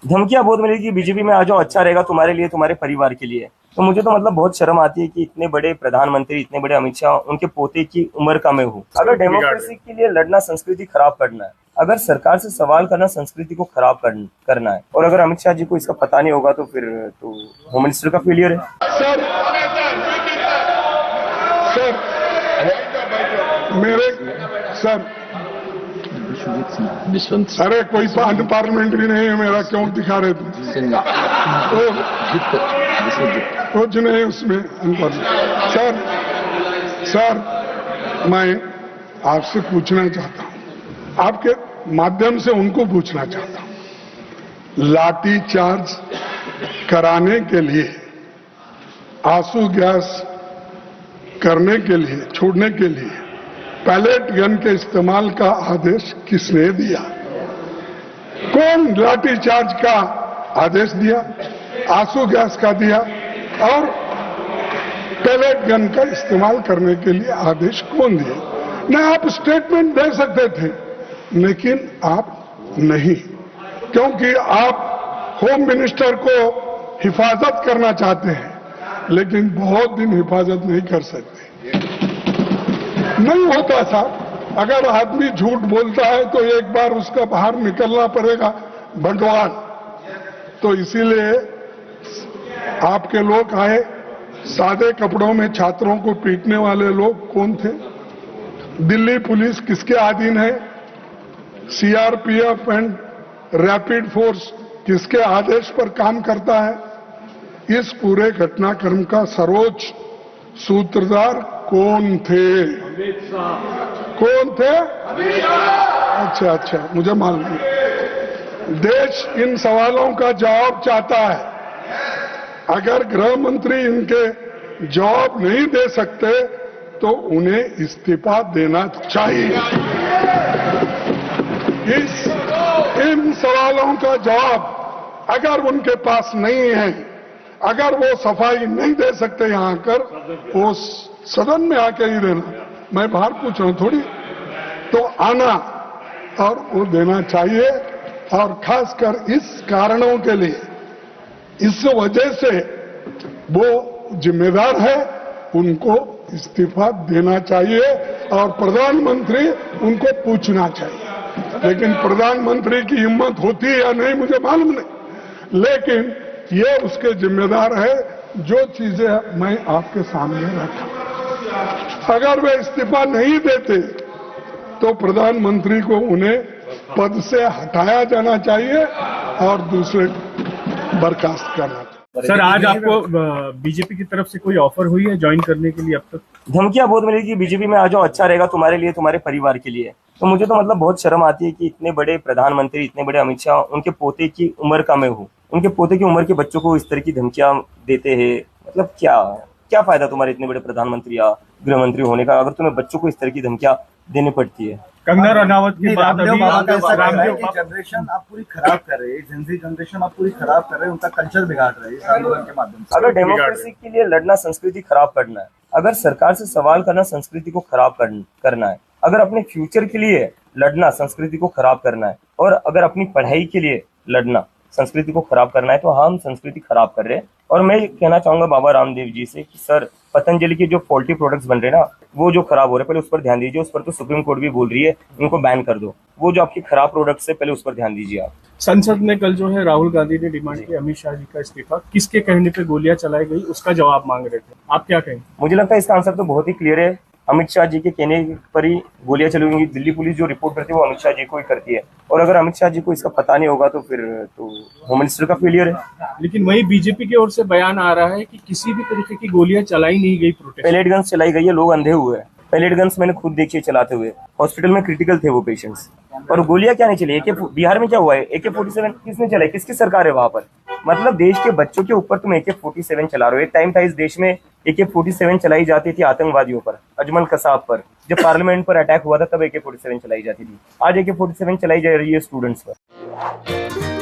धमकियां बहुत मिलेगी, बीजेपी में आ जाओ अच्छा रहेगा तुम्हारे लिए, तुम्हारे परिवार के लिए। तो मुझे तो मतलब बहुत शर्म आती है कि इतने बड़े प्रधानमंत्री, इतने बड़े अमित शाह, उनके पोते की उम्र का मैं हूँ। अगर डेमोक्रेसी के लिए लड़ना संस्कृति खराब करना है, अगर सरकार से सवाल करना संस्कृति को खराब करना है, और अगर अमित शाह जी को इसका पता नहीं होगा तो फिर तो होम मिनिस्टर का फेलियर है। सर अरे कोई पार्लियामेंट्री नहीं है मेरा, क्यों दिखा रहे थे? कुछ नहीं उसमें सर मैं आपसे पूछना चाहता हूं, आपके माध्यम से उनको पूछना चाहता हूं, लाठी चार्ज कराने के लिए, आंसू गैस करने के लिए, छोड़ने के लिए पैलेट गन के इस्तेमाल का आदेश किसने दिया? कौन लाठी चार्ज का आदेश दिया, आंसू गैस का दिया और पैलेट गन का इस्तेमाल करने के लिए आदेश कौन दिया? न आप स्टेटमेंट दे सकते थे, लेकिन आप नहीं, क्योंकि आप होम मिनिस्टर को हिफाजत करना चाहते हैं, लेकिन बहुत दिन हिफाजत नहीं कर सकते। नहीं होता साहब, अगर आदमी झूठ बोलता है तो एक बार उसका बाहर निकलना पड़ेगा बंटवार। तो इसीलिए आपके लोग आए, सादे कपड़ों में छात्रों को पीटने वाले लोग कौन थे? दिल्ली पुलिस किसके अधीन है? सीआरपीएफ एंड रैपिड फोर्स किसके आदेश पर काम करता है? इस पूरे घटनाक्रम का सर्वोच्च सूत्रधार कौन थे? कौन थे? अच्छा, मुझे मालूम है। देश इन सवालों का जवाब चाहता है। अगर गृह मंत्री इनके जवाब नहीं दे सकते तो उन्हें इस्तीफा देना चाहिए। इन सवालों का जवाब अगर उनके पास नहीं है, अगर वो सफाई नहीं दे सकते यहां आकर, वो सदन में आके ही देना, मैं बाहर पूछ रहा हूं थोड़ी, तो आना और वो देना चाहिए। और खासकर इस कारणों के लिए, इस वजह से वो जिम्मेदार है, उनको इस्तीफा देना चाहिए और प्रधानमंत्री उनको पूछना चाहिए। लेकिन प्रधानमंत्री की हिम्मत होती है या नहीं मुझे मालूम नहीं, लेकिन ये उसके जिम्मेदार है जो चीजें मैं आपके सामने रखा। अगर वे इस्तीफा नहीं देते तो प्रधानमंत्री को उन्हें पद से हटाया जाना चाहिए और दूसरे बर्खास्त करना चाहिए। सर, आज आपको बीजेपी की तरफ से कोई ऑफर हुई है ज्वाइन करने के लिए? अब तक धमकियां बहुत मिलेगी, बीजेपी में आ जाओ अच्छा रहेगा तुम्हारे लिए, तुम्हारे परिवार के लिए। तो मुझे तो मतलब बहुत शर्म आती है कि इतने बड़े प्रधानमंत्री, इतने बड़े अमित शाह, उनके पोते की उम्र का मैं हूँ, उनके पोते की उम्र के बच्चों को इस तरह की धमकियां देते हैं। मतलब क्या फायदा तुम्हारे इतने बड़े प्रधानमंत्री या गृह मंत्री होने का, अगर तुम्हें बच्चों को इस तरह की धमकियां देने पड़ती है। कंगना रनावत की बात अभी जनरेशन आप पूरी खराब कर रहे हैं, जिंजी जनरेशन आप पूरी खराब कर रहे हैं, उनका कल्चर बिगाड़ रहे हैं आंदोलन के माध्यम से। अगर डेमोक्रेसी के लिए लड़ना संस्कृति खराब करना है, अगर सरकार से सवाल करना संस्कृति को खराब करना है, अगर अपने फ्यूचर के लिए लड़ना संस्कृति को खराब करना है, और अगर अपनी पढ़ाई के लिए लड़ना संस्कृति को खराब करना है, तो हम संस्कृति खराब कर रहे हैं। और मैं कहना चाहूंगा बाबा रामदेव जी से कि सर, पतंजलि के जो फॉल्टी प्रोडक्ट्स बन रहे हैं ना, वो जो खराब हो रहे हैं, पहले उस पर ध्यान दीजिए। उस पर तो सुप्रीम कोर्ट भी बोल रही है उनको बैन कर दो। वो जो आपकी खराब प्रोडक्ट्स है, पहले उस पर ध्यान दीजिए आप। संसद में कल जो है राहुल गांधी ने डिमांड की अमित शाह जी का इस्तीफा, किसके कहने पे गोलियां चलाई गई उसका जवाब मांग रहे थे, आप क्या कहेंगे? मुझे लगता है इसका आंसर तो बहुत ही क्लियर है, अमित शाह जी के कहने पर ही गोलियां चलेंगी। दिल्ली पुलिस जो रिपोर्ट करती है वो अमित शाह जी को ही करती है, और अगर अमित शाह जी को इसका पता नहीं होगा तो फिर तो होम मिनिस्टर का फेलियर है। लेकिन वही बीजेपी की ओर से बयान आ रहा है कि किसी भी तरीके की गोलियां चलाई नहीं गई, प्रोटेस्ट पैलेट गन्स चलाई गई है, लोग अंधे हुए हैं। पैलेट गन्स मैंने खुद देखी चलाते हुए, हॉस्पिटल में क्रिटिकल थे वो पेशेंट्स, और गोलियां क्या नहीं चली। बिहार में क्या हुआ है, AK-47 किसने चलाई, किसकी सरकार है वहां पर? मतलब देश के बच्चों के ऊपर तुम AK-47 चला रहे हो। एक टाइम था इस देश में AK-47 चलाई जाती थी आतंकवादियों पर, अजमल कसाब पर। जब पार्लियामेंट पर अटैक हुआ था तब AK-47 चलाई जाती थी। आज AK-47 चलाई जा रही है स्टूडेंट्स पर।